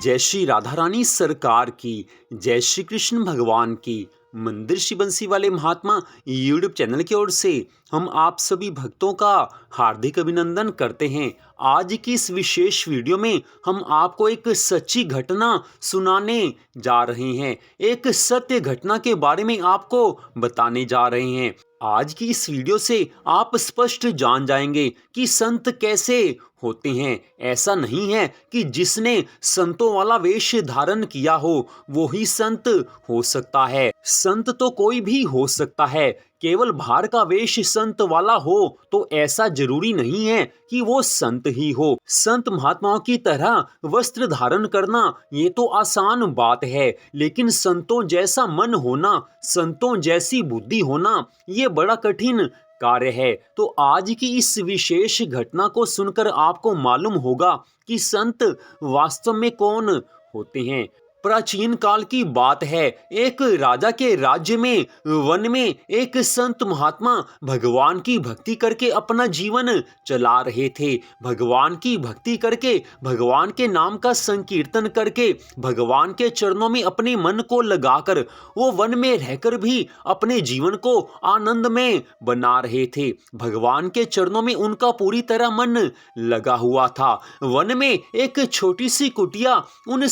जय श्री राधा रानी सरकार की, जय श्री कृष्ण भगवान की। मंदिर श्री बंसी वाले महात्मा यूट्यूब चैनल की ओर से हम आप सभी भक्तों का हार्दिक अभिनंदन करते हैं। आज की इस विशेष वीडियो में हम आपको एक सच्ची घटना सुनाने जा रहे हैं। एक सत्य घटना के बारे में आपको बताने जा रहे हैं। आज की इस वीडियो से आप स्पष्ट जान जाएंगे कि संत कैसे होते हैं। ऐसा नहीं है कि जिसने संतों वाला वेश धारण किया हो वो ही संत हो सकता है। संत तो कोई भी हो सकता है, केवल बाहर का वेश संत वाला हो तो ऐसा जरूरी नहीं है कि वो संत ही हो। संत महात्माओं की तरह वस्त्र धारण करना ये तो आसान बात है, लेकिन संतों जैसा मन होना, संतों जैसी बुद्धि होना ये बड़ा कठिन कार्य है। तो आज की इस विशेष घटना को सुनकर आपको मालूम होगा कि संत वास्तव में कौन होते हैं। प्राचीन काल की बात है, एक राजा के राज्य में वन में एक संत महात्मा भगवान की भक्ति करके अपना जीवन चला रहे थे। भगवान की भक्ति करके, भगवान के नाम का संकीर्तन करके, भगवान के चरणों में अपने मन को लगाकर वो वन में रहकर भी अपने जीवन को आनंद में बना रहे थे। भगवान के चरणों में उनका पूरी तरह मन लगा हुआ था। वन में एक छोटी सी कुटिया उन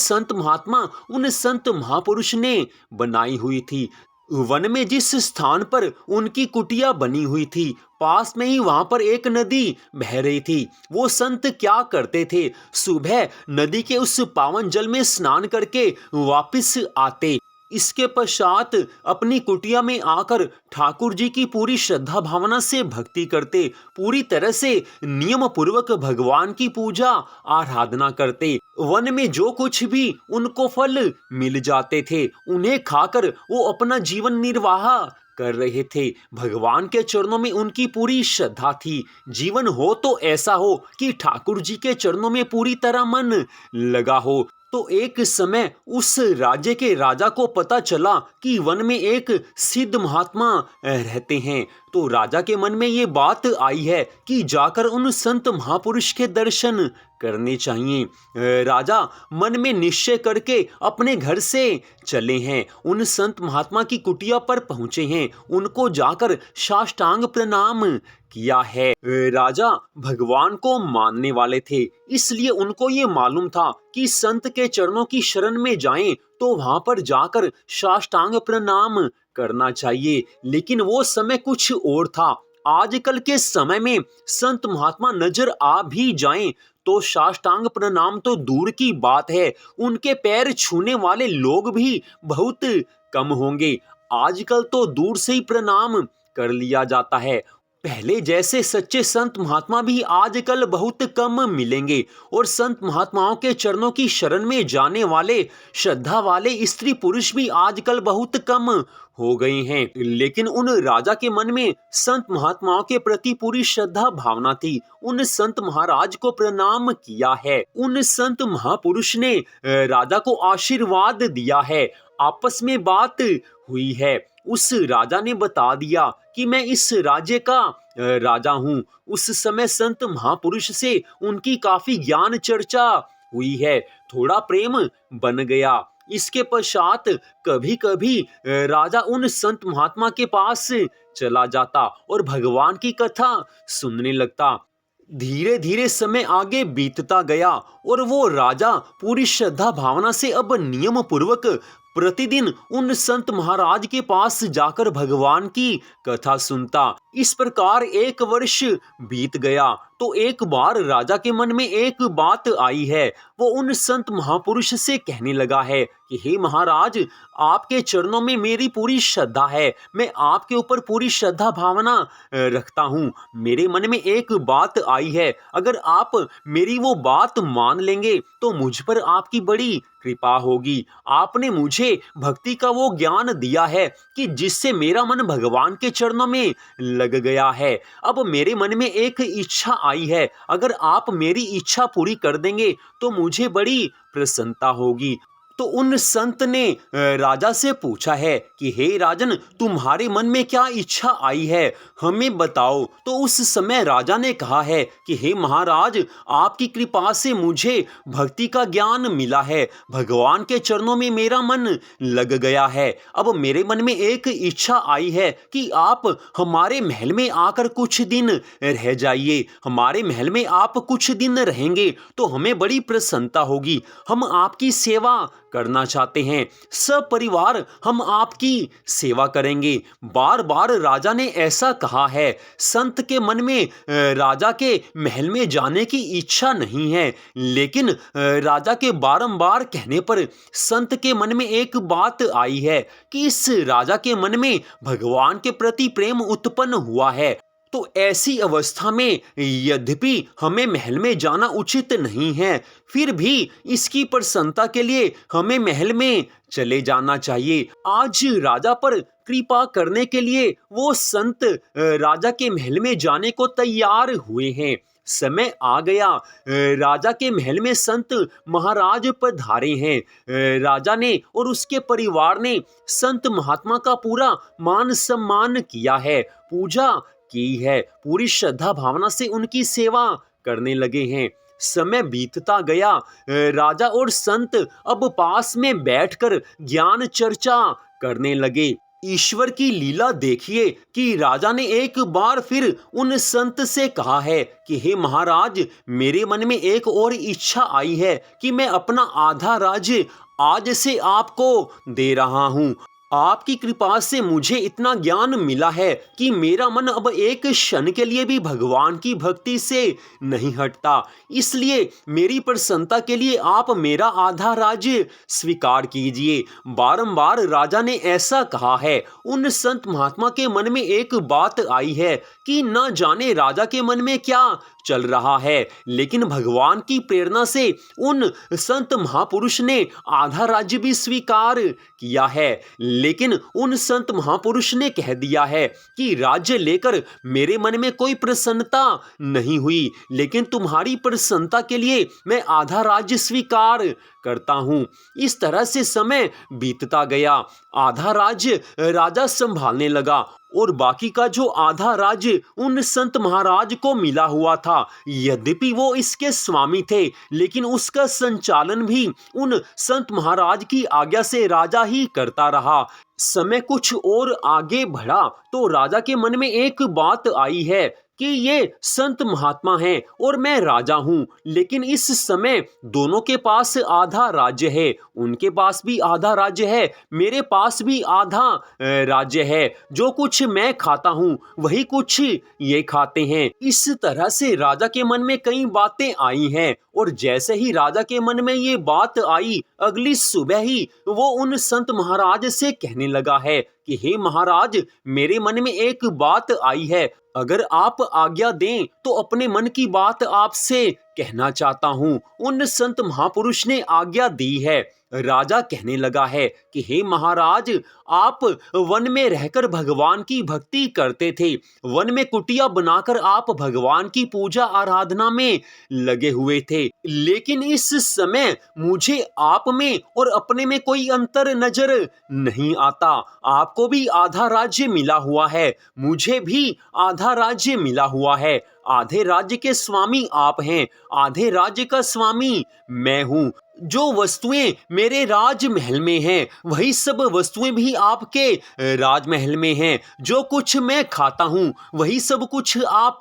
संत महापुरुष ने बनाई हुई थी। वन में जिस स्थान पर उनकी कुटिया बनी हुई थी, पास में ही वहां पर एक नदी बह रही थी। वो संत क्या करते थे, सुबह नदी के उस पावन जल में स्नान करके वापस आते। इसके पश्चात अपनी कुटिया में आकर ठाकुर जी की पूरी श्रद्धा भावना से भक्ति करते, पूरी तरह से नियम पूर्वक भगवान की पूजा आराधना करते। वन में जो कुछ भी उनको फल मिल जाते थे, उन्हें खाकर वो अपना जीवन निर्वाह कर रहे थे। भगवान के चरणों में उनकी पूरी श्रद्धा थी। जीवन हो तो ऐसा हो कि ठाकुर जी के चरणों में पूरी तरह मन लगा हो। तो एक समय उस राज्य के राजा को पता चला कि वन में एक सिद्ध महात्मा रहते हैं। तो राजा के मन में ये बात आई है कि जाकर उन संत महापुरुष के दर्शन करने चाहिए। राजा मन में निश्चय करके अपने घर से चले हैं, उन संत महात्मा की कुटिया पर पहुंचे हैं, उनको जाकर साष्टांग प्रणाम किया है। राजा भगवान को मानने वाले थे, इसलिए उनको ये मालूम था कि संत के चरणों की शरण में जाएं तो वहां पर जाकर साष्टांग प्रणाम करना चाहिए। लेकिन वो समय कुछ और था। आजकल के समय में संत महात्मा नजर आ भी जाएं तो साष्टांग प्रणाम तो दूर की बात है, उनके पैर छूने वाले लोग भी बहुत कम होंगे। आजकल तो दूर से ही प्रणाम कर लिया जाता है। पहले जैसे सच्चे संत महात्मा भी आजकल बहुत कम मिलेंगे और संत महात्माओं के चरणों की शरण में जाने वाले श्रद्धा वाले स्त्री पुरुष भी आजकल बहुत कम हो गए हैं। लेकिन उन राजा के मन में संत महात्माओं के प्रति पूरी श्रद्धा भावना थी। उन संत महाराज को प्रणाम किया है। उन संत महापुरुष ने राजा को आशीर्वाद दिया है। आपस में बात हुई है। उस राजा ने बता दिया कि मैं इस राज्य का राजा हूँ। उस समय संत महापुरुष से उनकी काफी ज्ञान चर्चा हुई है, थोड़ा प्रेम बन गया। इसके पश्चात कभी कभी राजा उन संत महात्मा के पास चला जाता और भगवान की कथा सुनने लगता। धीरे धीरे समय आगे बीतता गया और वो राजा पूरी श्रद्धा भावना से अब नियम पूर्वक प्रतिदिन उन संत महाराज के पास जाकर भगवान की कथा सुनता। इस प्रकार एक वर्ष बीत गया तो एक बार राजा के मन में एक बात आई है। वो उन संत महापुरुष से कहने लगा है कि हे महाराज, आपके चरणों में मेरी पूरी श्रद्धा है, मैं आपके ऊपर पूरी श्रद्धा भावना रखता हूँ। मेरे मन में एक बात आई है, अगर आप मेरी वो बात मान लेंगे तो मुझ पर आपकी बड़ी कृपा होगी। आपने मुझे भक्ति का वो ज्ञान दिया है कि जिससे मेरा मन भगवान के चरणों में लग गया है। अब मेरे मन में एक इच्छा आई है, अगर आप मेरी इच्छा पूरी कर देंगे तो मुझे बड़ी प्रसन्नता होगी। तो उन संत ने राजा से पूछा है कि हे राजन, तुम्हारे मन में क्या इच्छा आई है, हमें बताओ। तो उस समय राजा ने कहा है कि हे महाराज, आपकी कृपा से मुझे भक्ति का ज्ञान मिला है, भगवान के चरणों में मेरा मन लग गया है। अब मेरे मन में एक इच्छा आई है कि आप हमारे महल में आकर कुछ दिन रह जाइए। हमारे महल में आप कुछ दिन रहेंगे तो हमें बड़ी प्रसन्नता होगी। हम आपकी सेवा करना चाहते हैं, सब परिवार हम आपकी सेवा करेंगे। बार बार राजा ने ऐसा कहा है। संत के मन में राजा के महल में जाने की इच्छा नहीं है, लेकिन राजा के बारंबार कहने पर संत के मन में एक बात आई है कि इस राजा के मन में भगवान के प्रति प्रेम उत्पन्न हुआ है। तो ऐसी अवस्था में यद्यपि हमें महल में जाना उचित नहीं है, फिर भी इसकी प्रसन्नता के लिए हमें महल में चले जाना चाहिए। आज राजा पर कृपा करने के लिए वो संत राजा के महल में जाने को तैयार हुए हैं। समय आ गया, राजा के महल में संत महाराज पधारे हैं। राजा ने और उसके परिवार ने संत महात्मा का पूरा मान सम्मान किया है, पूजा की है, पूरी श्रद्धा भावना से उनकी सेवा करने लगे हैं। समय बीतता गया, राजा और संत अब पास में बैठकर ज्ञान चर्चा करने लगे। ईश्वर की लीला देखिए कि राजा ने एक बार फिर उन संत से कहा है कि हे महाराज, मेरे मन में एक और इच्छा आई है कि मैं अपना आधा राज्य आज से आपको दे रहा हूं। आपकी कृपा से मुझे इतना ज्ञान मिला है कि मेरा मन अब एक क्षण के लिए भी भगवान की भक्ति से नहीं हटता। इसलिए मेरी प्रसन्नता के लिए आप मेरा आधा राज्य स्वीकार कीजिए। बारंबार राजा ने ऐसा कहा है। उन संत महात्मा के मन में एक बात आई है कि न जाने राजा के मन में क्या चल रहा है, लेकिन भगवान की प्रेरणा से उन संत महापुरुष ने आधा राज्य भी स्वीकार किया है। लेकिन उन संत महापुरुष ने कह दिया है कि राज्य लेकर मेरे मन में कोई प्रसन्नता नहीं हुई, लेकिन तुम्हारी प्रसन्नता के लिए मैं आधा राज्य स्वीकार करता हूं। इस तरह से समय बीतता गया। आधा राज्य राजा संभालने लगा और बाकी का जो आधा राज्य उन संत महाराज को मिला हुआ था, यद्यपि वो इसके स्वामी थे, लेकिन उसका संचालन भी उन संत महाराज की आज्ञा से राजा ही करता रहा। समय कुछ और आगे बढ़ा तो राजा के मन में एक बात आई है कि ये संत महात्मा हैं और मैं राजा हूं, लेकिन इस समय दोनों के पास आधा राज्य है। उनके पास भी आधा राज्य है, मेरे पास भी आधा राज्य है। जो कुछ मैं खाता हूं वही कुछ ये खाते हैं। इस तरह से राजा के मन में कई बातें आई हैं और जैसे ही राजा के मन में ये बात आई, अगली सुबह ही वो उन संत महाराज से कहने लगा है कि हे महाराज, मेरे मन में एक बात आई है, अगर आप आज्ञा दें तो अपने मन की बात आपसे कहना चाहता हूं। उन संत महापुरुष ने आज्ञा दी है। राजा कहने लगा है कि हे महाराज, आप वन में रहकर भगवान की भक्ति करते थे, वन में कुटिया बनाकर आप भगवान की पूजा आराधना में लगे हुए थे, लेकिन इस समय मुझे आप में और अपने में कोई अंतर नजर नहीं आता। आपको भी आधा राज्य मिला हुआ है, मुझे भी आधा राज्य मिला हुआ है। आधे राज्य के स्वामी आप हैं, आधे राज्य का स्वामी मैं हूं। जो वस्तुएं मेरे राजमहल में हैं, वही सब वस्तुएं भी आपके राजमहल में हैं। जो कुछ मैं खाता हूं वही सब कुछ आप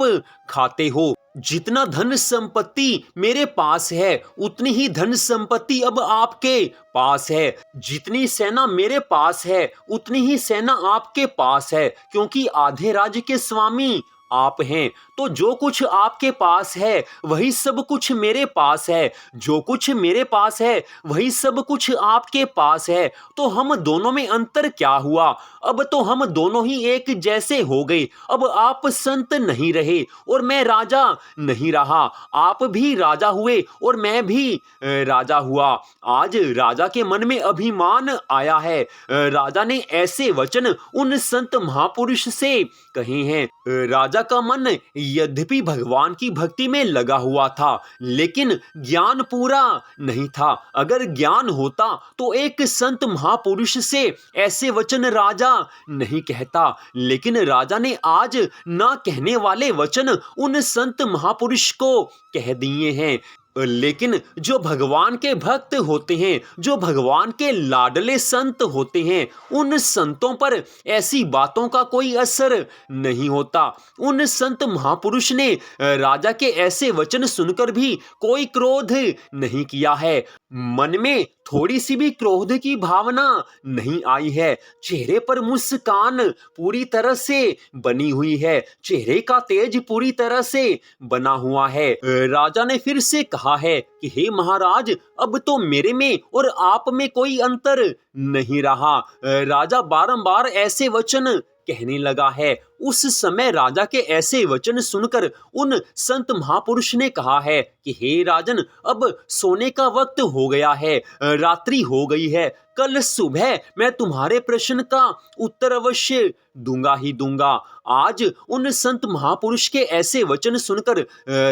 खाते हो। जितना धन संपत्ति मेरे पास है, उतनी ही धन संपत्ति अब आपके पास है। जितनी सेना मेरे पास है, उतनी ही सेना आपके पास है, क्योंकि आधे राज्य के स्वामी आप हैं। तो जो कुछ आपके पास है वही सब कुछ मेरे पास है, जो कुछ मेरे पास है वही सब कुछ आपके पास है। तो हम दोनों में अंतर क्या हुआ? अब तो हम दोनों ही एक जैसे हो गए। अब आप संत नहीं रहे और मैं राजा नहीं रहा। आप भी राजा हुए और मैं भी राजा हुआ। आज राजा के मन में अभिमान आया है। राजा ने ऐसे वचन उन संत महापुरुष से कहे हैं। राजा का मन यद्यपि भगवान की भक्ति में लगा हुआ था, लेकिन ज्ञान पूरा नहीं था। अगर ज्ञान होता तो एक संत महापुरुष से ऐसे वचन राजा नहीं कहता, लेकिन राजा ने आज ना कहने वाले वचन उन संत महापुरुष को कह दिए हैं। लेकिन जो भगवान के भक्त होते हैं, जो भगवान के लाडले संत होते हैं, उन संतों पर ऐसी बातों का कोई असर नहीं होता। उन संत महापुरुष ने राजा के ऐसे वचन सुनकर भी कोई क्रोध नहीं किया है। मन में थोड़ी सी भी क्रोध की भावना नहीं आई है। चेहरे पर मुस्कान पूरी तरह से बनी हुई है, चेहरे का तेज पूरी तरह से बना हुआ है। राजा ने फिर से कहा है कि हे महाराज, अब तो मेरे में और आप में कोई अंतर नहीं रहा। राजा बारंबार ऐसे वचन कहने लगा है। उस समय राजा के ऐसे वचन सुनकर उन संत महापुरुष ने कहा है कि हे राजन, अब सोने का वक्त हो गया है, रात्रि हो गई है। कल सुबह मैं तुम्हारे प्रश्न का उत्तर अवश्य दूंगा ही दूंगा। आज उन संत महापुरुष के ऐसे वचन सुनकर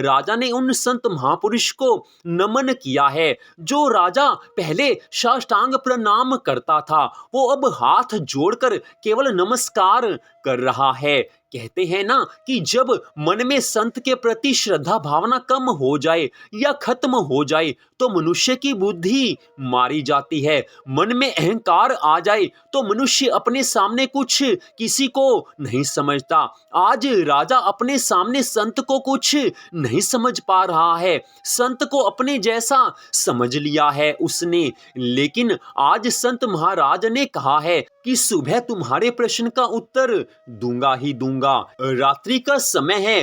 राजा ने उन संत महापुरुष को नमन किया है। जो राजा पहले साष्टांग प्रणाम करता था, वो अब हाथ जोड़कर केवल नमस्कार कर रहा है। कहते हैं ना कि जब मन में संत के प्रति श्रद्धा भावना कम हो जाए या खत्म हो जाए तो मनुष्य की बुद्धि मारी जाती है। मन में अहंकार आ जाए तो मनुष्य अपने सामने कुछ किसी को नहीं समझता। आज राजा अपने सामने संत को कुछ नहीं समझ पा रहा है। संत को अपने जैसा समझ लिया है उसने। लेकिन आज संत महाराज ने कहा है कि सुबह तुम्हारे प्रश्न का उत्तर दूंगा ही दूंगा। रात्रि का समय है।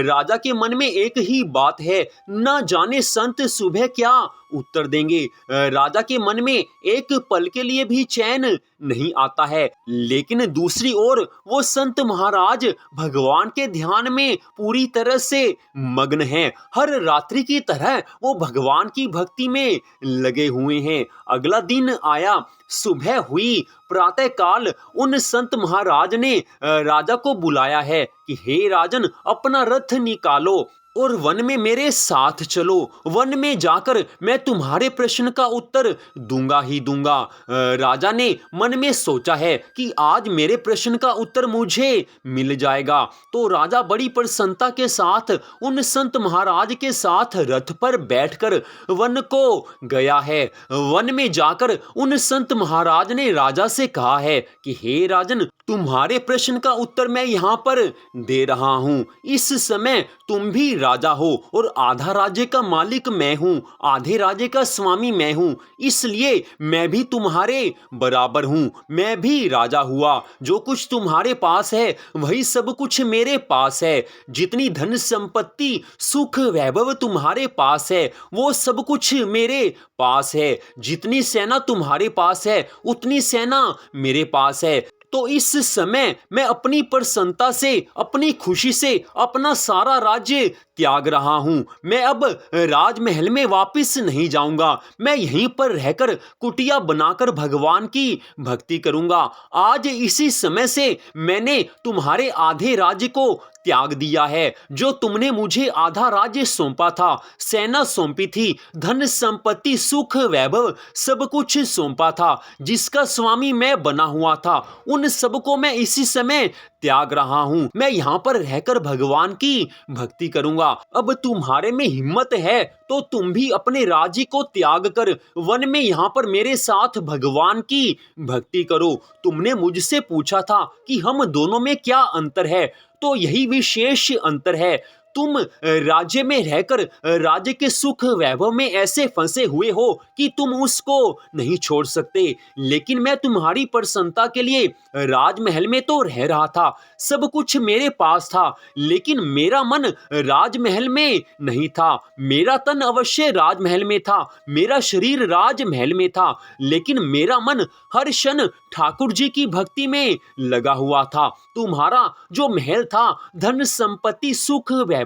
राजा के मन में एक ही बात है, ना जाने संत सुबह क्या उत्तर देंगे। राजा के मन में एक पल के लिए भी चैन नहीं आता है। लेकिन दूसरी ओर वो संत महाराज भगवान के ध्यान में पूरी तरह से मग्न हैं। हर रात्रि की तरह वो भगवान की भक्ति में लगे हुए हैं। अगला दिन आया, सुबह हुई। प्रातः काल उन संत महाराज ने राजा को बुलाया है कि हे राजन, अपना रथ निकालो और वन में मेरे साथ चलो। वन में जाकर मैं तुम्हारे प्रश्न का उत्तर दूंगा ही दूंगा। राजा ने मन में सोचा है कि आज मेरे प्रश्न का उत्तर मुझे मिल जाएगा। तो राजा बड़ी प्रसन्नता के साथ उन संत महाराज के साथ रथ पर बैठकर वन को गया है। वन में जाकर उन संत महाराज ने राजा से कहा है कि हे राजन, तुम्हारे प्रश्न का उत्तर मैं यहाँ पर दे रहा हूँ। इस समय तुम भी राजा हो और आधा राज्य का मालिक मैं हूँ, आधे राज्य का स्वामी मैं हूँ, इसलिए मैं भी तुम्हारे बराबर हूँ। मैं भी राजा हुआ। जो कुछ तुम्हारे पास है वही सब कुछ मेरे पास है। जितनी धन संपत्ति सुख वैभव तुम्हारे पास है वो सब कुछ मेरे पास है। जितनी सेना तुम्हारे पास है उतनी सेना मेरे पास है। तो इस समय मैं अपनी प्रसन्नता से, अपनी खुशी से अपना सारा राज्य त्याग रहा हूं। मैं अब राजमहल में वापस नहीं जाऊंगा। मैं यहीं पर रहकर कुटिया बनाकर भगवान की भक्ति करूंगा। आज इसी समय से मैंने तुम्हारे आधे राज्य को त्याग दिया है। जो तुमने मुझे आधा राज्य सौंपा था, सेना सौंपी थी, धन संपत्ति सुख वैभव सब कुछ सौंपा था, जिसका स्वामी मैं बना हुआ था, उन सबको मैं इसी समय त्याग रहा हूं। मैं यहाँ पर रहकर भगवान की भक्ति करूंगा। अब तुम्हारे में हिम्मत है तो तुम भी अपने राज्य को त्याग कर वन में यहाँ पर मेरे साथ भगवान की भक्ति करो। तुमने मुझसे पूछा था कि हम दोनों में क्या अंतर है, तो यही विशेष अंतर है। तुम राज्य में रहकर राज्य के सुख वैभव में ऐसे फंसे हुए हो कि तुम उसको नहीं छोड़ सकते। लेकिन मैं तुम्हारी प्रसन्नता के लिए राजमहल में तो रह रहा था, सब कुछ मेरे पास था, लेकिन मेरा मन राजमहल में नहीं था। मेरा तन अवश्य राजमहल में था, मेरा शरीर राजमहल में था, लेकिन मेरा मन हर क्षण ठाकुर जी की भक्ति में लगा हुआ था। तुम्हारा जो महल था, धन संपत्ति सुख वैभव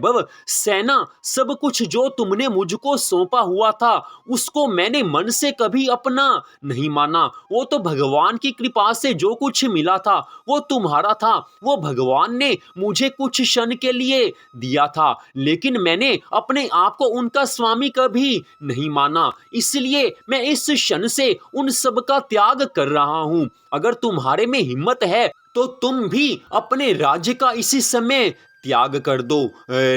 सेना सब कुछ जो तुमने मुझको सौंपा हुआ था, उसको मैंने अपने मन से कभी अपना नहीं माना। वो तो भगवान की कृपा से जो कुछ मिला था वो तुम्हारा था। वो भगवान ने मुझे कुछ क्षण के लिए दिया था, लेकिन मैंने अपने आप को उनका स्वामी कभी नहीं माना। इसलिए मैं इस क्षण से उन सब का त्याग कर रहा हूं। अगर तुम्हारे में हिम्मत है तो तुम भी अपने राज्य का इसी समय त्याग कर दो।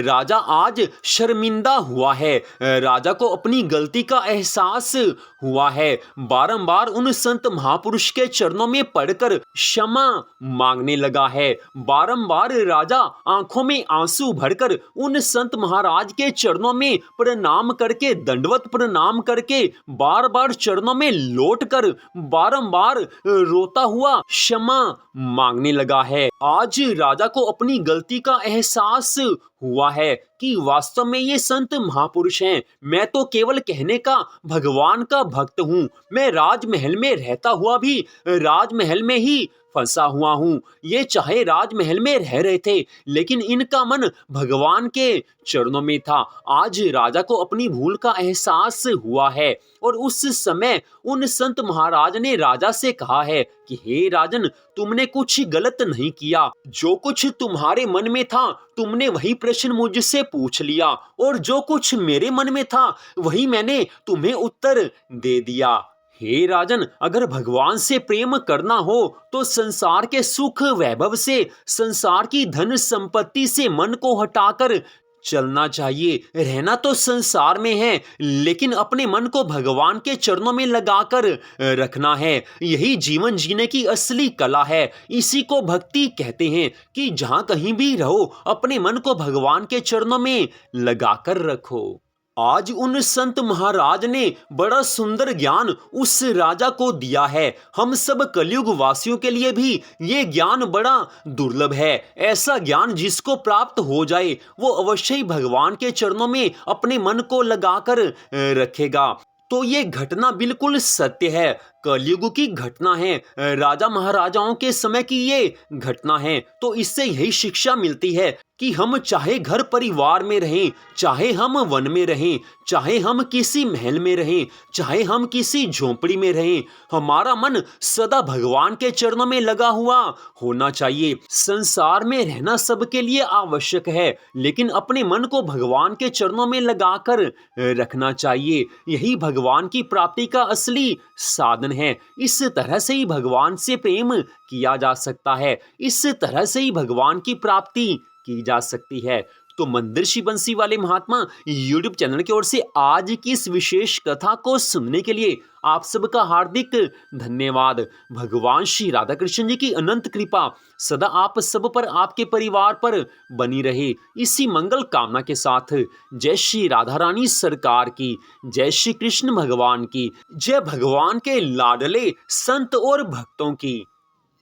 राजा आज शर्मिंदा हुआ है। राजा को अपनी गलती का एहसास हुआ है। बारंबार उन संत महापुरुष के चरणों में पड़कर क्षमा मांगने लगा है। बारंबार राजा आंखों में आंसू भरकर उन संत महाराज के चरणों में प्रणाम करके, दंडवत प्रणाम करके, बार बार चरणों में लौटकर बारंबार रोता हुआ क्षमा मांगने लगा है। आज राजा को अपनी गलती का एहसास हुआ है कि वास्तव में ये संत महापुरुष हैं। मैं तो केवल कहने का भगवान का भक्त हूँ। मैं राजमहल में रहता हुआ भी राजमहल में ही फंसा हुआ हूँ। ये चाहे राजमहल में रह रहे थे, लेकिन इनका मन भगवान के चरणों में था। आज राजा को अपनी भूल का एहसास हुआ है और उस समय उन संत महाराज ने राजा से कहा है कि हे राजन, तुमने कुछ गलत नहीं किया। जो कुछ तुम्हारे मन में था तुमने वही प्रश्न मुझसे पूछ लिया, और जो कुछ मेरे मन में था वही मैंने तुम्हें उत्तर दे दिया। हे राजन, अगर भगवान से प्रेम करना हो तो संसार के सुख वैभव से, संसार की धन संपत्ति से मन को हटाकर चलना चाहिए। रहना तो संसार में है, लेकिन अपने मन को भगवान के चरणों में लगाकर रखना है। यही जीवन जीने की असली कला है। इसी को भक्ति कहते हैं कि जहां कहीं भी रहो अपने मन को भगवान के चरणों में लगाकर रखो। आज उन संत महाराज ने बड़ा सुंदर ज्ञान उस राजा को दिया है। हम सब कलयुग वासियों के लिए भी ये ज्ञान बड़ा दुर्लभ है। ऐसा ज्ञान जिसको प्राप्त हो जाए वो अवश्य ही भगवान के चरणों में अपने मन को लगाकर रखेगा। तो ये घटना बिल्कुल सत्य है, कलयुग की घटना है, राजा महाराजाओं के समय की ये घटना है। तो इससे यही शिक्षा मिलती है कि हम चाहे घर परिवार में रहें, चाहे हम वन में रहें, चाहे हम किसी महल में रहें, चाहे हम किसी झोंपड़ी में रहें, हमारा मन सदा भगवान के चरणों में लगा हुआ होना चाहिए। संसार में रहना सबके लिए आवश्यक है, लेकिन अपने मन को भगवान के चरणों में लगाकर रखना चाहिए। यही भगवान की प्राप्ति का असली साधन है। इस तरह से ही भगवान से प्रेम किया जा सकता है। इस तरह से ही भगवान की प्राप्ति की जा सकती है। तो मंदिर बंसी वाले महात्मा YouTube चैनल की ओर से आज की इस विशेष कथा को सुनने के लिए आप सबका हार्दिक धन्यवाद। भगवान श्री राधा कृष्ण जी की अनंत कृपा सदा आप सब पर, आपके परिवार पर बनी रहे। इसी मंगल कामना के साथ जय श्री राधा रानी सरकार की, जय श्री कृष्ण भगवान की, जय भगवान के लाडले संत और भक्तों की।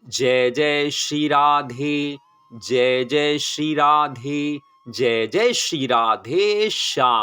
जय जय श्री राधे, जय जय श्री राधे, जय जय श्री राधे श्याम।